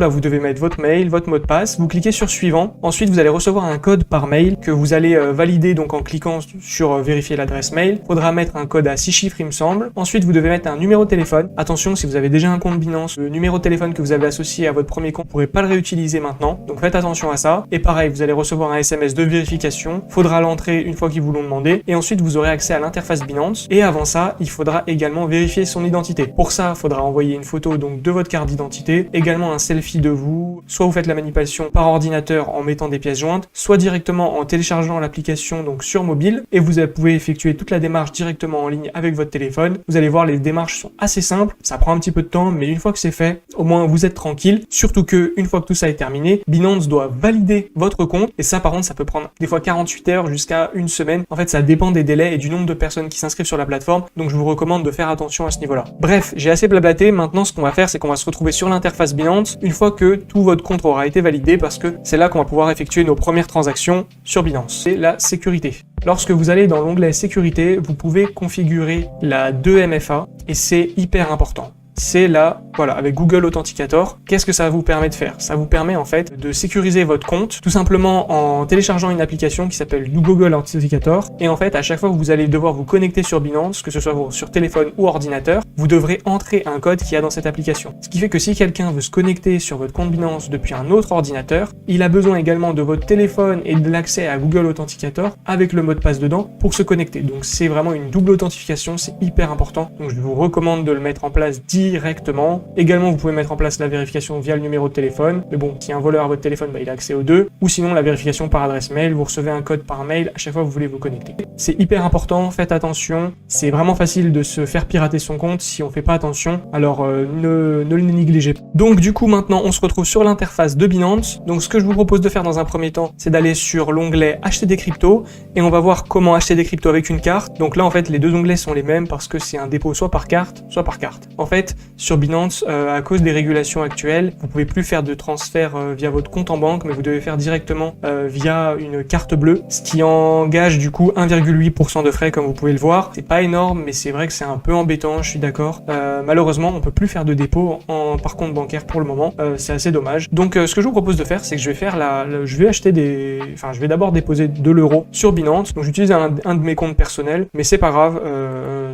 Là, vous devez mettre votre mail, votre mot de passe, vous cliquez sur suivant. Ensuite, vous allez recevoir un code par mail que vous allez valider donc en cliquant sur vérifier l'adresse mail. Il faudra mettre un code à 6 chiffres, il me semble. Ensuite, vous devez mettre un numéro de téléphone. Attention, si vous avez déjà un compte Binance, le numéro de téléphone que vous avez associé à votre premier compte, vous ne pourrez pas le réutiliser maintenant. Donc faites attention à ça. Et pareil, vous allez recevoir un SMS de vérification. Il faudra l'entrer une fois qu'ils vous l'ont demandé. Et ensuite, vous aurez accès à l'interface Binance. Et avant ça, il faudra également vérifier son identité. Pour ça, il faudra envoyer une photo donc de votre carte d'identité, également un selfie de vous. Soit vous faites la manipulation par ordinateur en mettant des pièces jointes, soit directement en téléchargeant l'application donc sur mobile, et vous pouvez effectuer toute la démarche directement en ligne avec votre téléphone. Vous allez voir, les démarches sont assez simples, ça prend un petit peu de temps, mais une fois que c'est fait, au moins vous êtes tranquille. Surtout que une fois que tout ça est terminé, Binance doit valider votre compte, et ça par contre ça peut prendre des fois 48 heures jusqu'à une semaine. En fait, ça dépend des délais et du nombre de personnes qui s'inscrivent sur la plateforme, donc je vous recommande de faire attention à ce niveau-là. Bref, j'ai assez blablaté. Maintenant, ce qu'on va faire, c'est qu'on va se retrouver sur l'interface Binance une fois que tout votre compte aura été validé, parce que c'est là qu'on va pouvoir effectuer nos premières transactions sur Binance. C'est la sécurité. Lorsque vous allez dans l'onglet sécurité, vous pouvez configurer la 2MFA et c'est hyper important. C'est là, voilà, avec Google Authenticator. Qu'est-ce que ça vous permet de faire? Ça vous permet en fait de sécuriser votre compte tout simplement en téléchargeant une application qui s'appelle Google Authenticator. Et en fait, à chaque fois que vous allez devoir vous connecter sur Binance, que ce soit sur téléphone ou ordinateur, vous devrez entrer un code qu'il y a dans cette application. Ce qui fait que si quelqu'un veut se connecter sur votre compte Binance depuis un autre ordinateur, il a besoin également de votre téléphone et de l'accès à Google Authenticator avec le mot de passe dedans pour se connecter. Donc c'est vraiment une double authentification, c'est hyper important. Donc je vous recommande de le mettre en place directement. Également, vous pouvez mettre en place la vérification via le numéro de téléphone. Mais bon, si un voleur a votre téléphone, il a accès aux deux. Ou sinon, la vérification par adresse mail. Vous recevez un code par mail à chaque fois que vous voulez vous connecter. C'est hyper important, faites attention. C'est vraiment facile de se faire pirater son compte si on fait pas attention. Alors, ne le négligez pas. Donc, du coup, maintenant, on se retrouve sur l'interface de Binance. Donc, ce que je vous propose de faire dans un premier temps, c'est d'aller sur l'onglet acheter des cryptos. Et on va voir comment acheter des cryptos avec une carte. Donc là, en fait, les deux onglets sont les mêmes parce que c'est un dépôt soit par carte, soit par carte. En fait, sur Binance, à cause des régulations actuelles, vous pouvez plus faire de transfert via votre compte en banque, mais vous devez faire directement via une carte bleue, ce qui engage du coup 1,8% de frais, comme vous pouvez le voir. C'est pas énorme, mais c'est vrai que c'est un peu embêtant, je suis d'accord. Malheureusement, on peut plus faire de dépôt par compte bancaire pour le moment, c'est assez dommage. Donc ce que je vous propose de faire, c'est que je vais faire je vais acheter je vais d'abord déposer de l'euro sur Binance. Donc j'utilise un de mes comptes personnels, mais c'est pas grave,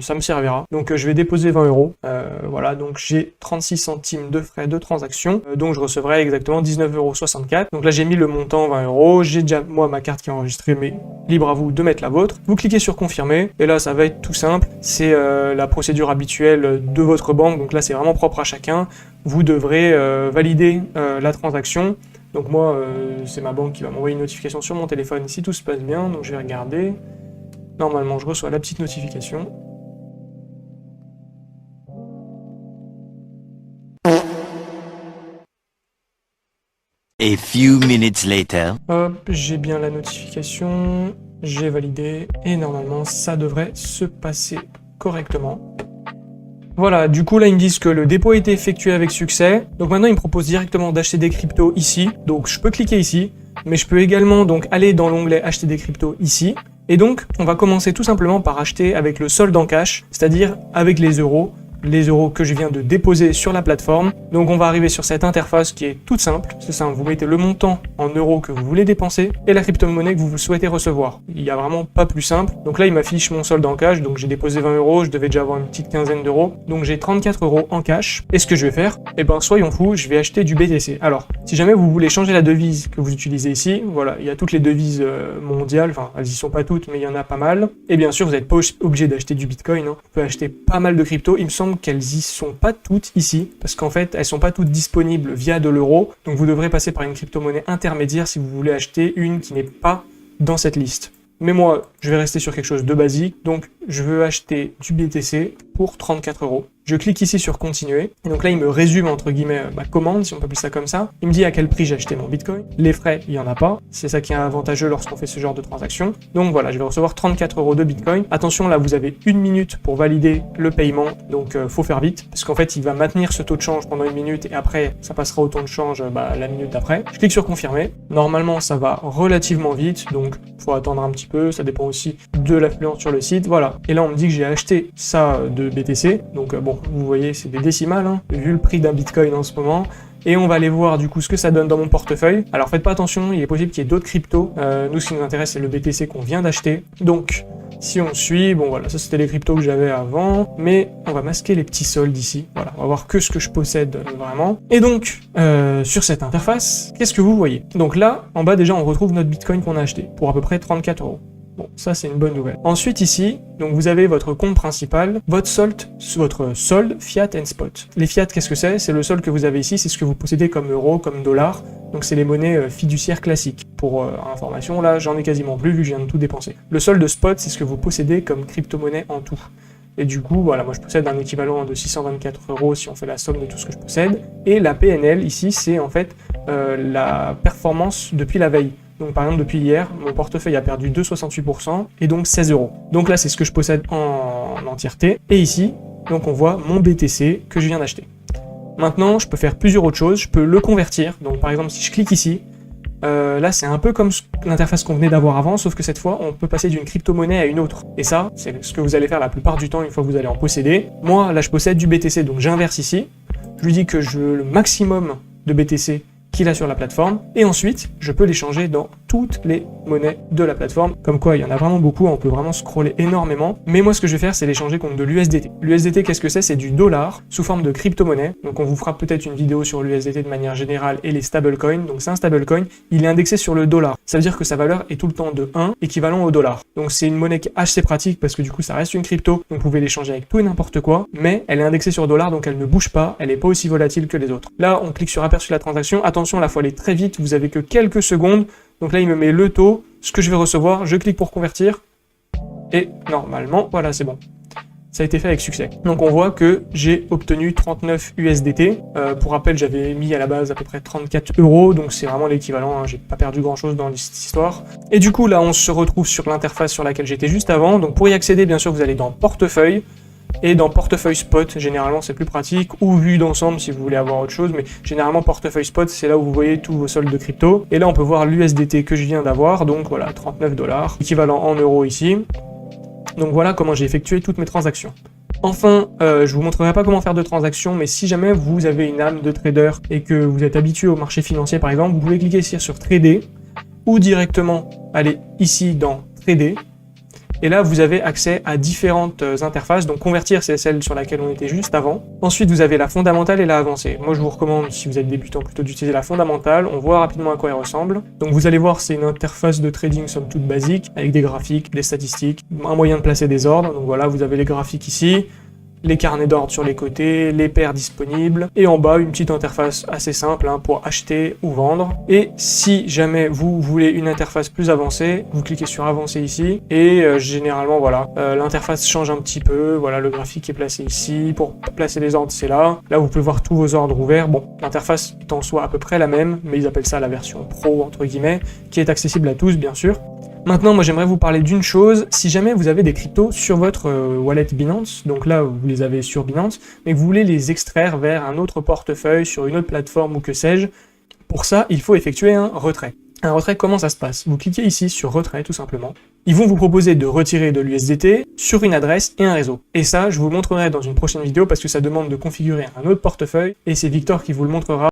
ça me servira. Donc je vais déposer 20 €. Voilà, donc j'ai 36 centimes de frais de transaction, donc je recevrai exactement 19,64 €. Donc là j'ai mis le montant 20 €, j'ai déjà moi ma carte qui est enregistrée, mais libre à vous de mettre la vôtre. Vous cliquez sur confirmer, et là ça va être tout simple, c'est la procédure habituelle de votre banque, donc là c'est vraiment propre à chacun. Vous devrez valider la transaction. Donc moi, c'est ma banque qui va m'envoyer une notification sur mon téléphone si tout se passe bien, donc je vais regarder. Normalement, je reçois la petite notification. A few minutes later. Hop, j'ai bien la notification, j'ai validé, et normalement, ça devrait se passer correctement. Voilà, du coup là ils me disent que le dépôt a été effectué avec succès. Donc maintenant ils me proposent directement d'acheter des cryptos ici. Donc je peux cliquer ici, mais je peux également donc aller dans l'onglet acheter des cryptos ici. Et donc on va commencer tout simplement par acheter avec le solde en cash, c'est-à-dire avec les euros que je viens de déposer sur la plateforme. Donc on va arriver sur cette interface qui est toute simple. C'est simple, vous mettez le montant en euros que vous voulez dépenser et la crypto-monnaie que vous souhaitez recevoir. Il n'y a vraiment pas plus simple. Donc là il m'affiche mon solde en cash, donc j'ai déposé 20 €, je devais déjà avoir une petite quinzaine d'euros. Donc j'ai 34 € en cash. Et ce que je vais faire, eh ben soyons fous, je vais acheter du BTC. Alors, si jamais vous voulez changer la devise que vous utilisez ici, voilà, il y a toutes les devises mondiales, enfin elles y sont pas toutes, mais il y en a pas mal. Et bien sûr, vous n'êtes pas obligé d'acheter du Bitcoin, hein. Vous pouvez acheter pas mal de cryptos. Il me semble qu'elles y sont pas toutes ici, parce qu'en fait elles sont pas toutes disponibles via de l'euro, donc vous devrez passer par une crypto-monnaie intermédiaire si vous voulez acheter une qui n'est pas dans cette liste. Mais moi je vais rester sur quelque chose de basique, donc je veux acheter du BTC pour 34 €. Je clique ici sur continuer, et donc là il me résume entre guillemets ma commande, si on peut appeler ça comme ça. Il me dit à quel prix j'ai acheté mon Bitcoin. Les frais, il n'y en a pas, c'est ça qui est avantageux lorsqu'on fait ce genre de transaction. Donc voilà, je vais recevoir 34 € de Bitcoin. Attention, là vous avez 1 minute pour valider le paiement, donc faut faire vite, parce qu'en fait il va maintenir ce taux de change pendant 1 minute, et après ça passera au taux de change la minute d'après. Je clique sur confirmer, normalement ça va relativement vite, donc faut attendre un petit peu, ça dépend aussi de l'affluence sur le site, voilà. Et là on me dit que j'ai acheté ça de BTC, donc bon, vous voyez c'est des décimales, hein. Vu le prix d'un Bitcoin en ce moment, et on va aller voir du coup ce que ça donne dans mon portefeuille. Alors faites pas attention, il est possible qu'il y ait d'autres cryptos. Nous, ce qui nous intéresse, c'est le BTC qu'on vient d'acheter. Donc, si on suit, bon voilà, ça c'était les cryptos que j'avais avant, mais on va masquer les petits soldes ici. Voilà, on va voir que ce que je possède vraiment. Et donc, sur cette interface, qu'est-ce que vous voyez? Donc là, en bas déjà, on retrouve notre Bitcoin qu'on a acheté pour à peu près 34 €. Bon, ça c'est une bonne nouvelle. Ensuite ici, donc vous avez votre compte principal, votre solde fiat and spot. Les fiat, qu'est-ce que c'est? C'est le solde que vous avez ici, c'est ce que vous possédez comme euro, comme dollar. Donc c'est les monnaies fiduciaires classiques. Pour information, là j'en ai quasiment plus vu que je viens de tout dépenser. Le solde spot, c'est ce que vous possédez comme crypto-monnaie en tout. Et du coup, voilà, moi je possède un équivalent de 624 € si on fait la somme de tout ce que je possède. Et la PNL ici, c'est en fait la performance depuis la veille. Donc par exemple depuis hier, mon portefeuille a perdu 2,68% et donc 16 €. Donc là c'est ce que je possède en entièreté. Et ici, donc on voit mon BTC que je viens d'acheter. Maintenant, je peux faire plusieurs autres choses. Je peux le convertir. Donc par exemple si je clique ici, là c'est un peu comme l'interface qu'on venait d'avoir avant, sauf que cette fois on peut passer d'une crypto-monnaie à une autre. Et ça, c'est ce que vous allez faire la plupart du temps une fois que vous allez en posséder. Moi là je possède du BTC, donc j'inverse ici. Je lui dis que je veux le maximum de BTC qu'il a sur la plateforme, et ensuite je peux les changer dans toutes les monnaies de la plateforme. Comme quoi il y en a vraiment beaucoup, on peut vraiment scroller énormément, mais moi ce que je vais faire c'est les changer contre de l'USDT. L'USDT, qu'est-ce que c'est? C'est du dollar sous forme de crypto-monnaie. Donc on vous fera peut-être une vidéo sur l'USDT de manière générale et les stablecoins. Donc c'est un stablecoin, il est indexé sur le dollar. Ça veut dire que sa valeur est tout le temps de 1, équivalent au dollar. Donc c'est une monnaie qui est assez pratique parce que du coup ça reste une crypto, donc vous pouvez l'échanger avec tout et n'importe quoi, mais elle est indexée sur dollar, donc elle ne bouge pas, elle n'est pas aussi volatile que les autres. Là on clique sur aperçu de la transaction, attention là faut aller très vite, vous avez que quelques secondes. Donc là, il me met le taux, ce que je vais recevoir, je clique pour convertir, et normalement, voilà, c'est bon. Ça a été fait avec succès. Donc on voit que j'ai obtenu 39 USDT. Pour rappel, j'avais mis à la base à peu près 34 €, donc c'est vraiment l'équivalent, hein, j'ai pas perdu grand chose dans cette histoire. Et du coup, là, on se retrouve sur l'interface sur laquelle j'étais juste avant. Donc pour y accéder, bien sûr, vous allez dans Portefeuille, et dans portefeuille spot, généralement c'est plus pratique, ou vue d'ensemble si vous voulez avoir autre chose, mais généralement portefeuille spot c'est là où vous voyez tous vos soldes de crypto, et là on peut voir l'USDT que je viens d'avoir, donc voilà 39 $, équivalent en euros ici. Donc voilà comment j'ai effectué toutes mes transactions. Enfin, je vous montrerai pas comment faire de transactions, mais si jamais vous avez une âme de trader et que vous êtes habitué au marché financier par exemple, vous pouvez cliquer ici sur Trader, ou directement aller ici dans Trader. Et là, vous avez accès à différentes interfaces. Donc, convertir, c'est celle sur laquelle on était juste avant. Ensuite, vous avez la fondamentale et la avancée. Moi, je vous recommande, si vous êtes débutant, plutôt d'utiliser la fondamentale. On voit rapidement à quoi elle ressemble. Donc, vous allez voir, c'est une interface de trading somme toute basique, avec des graphiques, des statistiques, un moyen de placer des ordres. Donc voilà, vous avez les graphiques ici, les carnets d'ordre sur les côtés, les paires disponibles, et en bas une petite interface assez simple hein, pour acheter ou vendre. Et si jamais vous voulez une interface plus avancée, vous cliquez sur avancer ici, et généralement voilà, l'interface change un petit peu, voilà le graphique est placé ici, pour placer les ordres c'est là, là vous pouvez voir tous vos ordres ouverts, bon l'interface est en soi à peu près la même, mais ils appellent ça la version pro entre guillemets, qui est accessible à tous bien sûr. Maintenant, moi j'aimerais vous parler d'une chose, si jamais vous avez des cryptos sur votre wallet Binance, donc là vous les avez sur Binance, mais que vous voulez les extraire vers un autre portefeuille, sur une autre plateforme ou que sais-je, pour ça il faut effectuer un retrait. Un retrait, comment ça se passe? Vous cliquez ici sur retrait tout simplement. Ils vont vous proposer de retirer de l'USDT sur une adresse et un réseau. Et ça, je vous le montrerai dans une prochaine vidéo parce que ça demande de configurer un autre portefeuille et c'est Victor qui vous le montrera.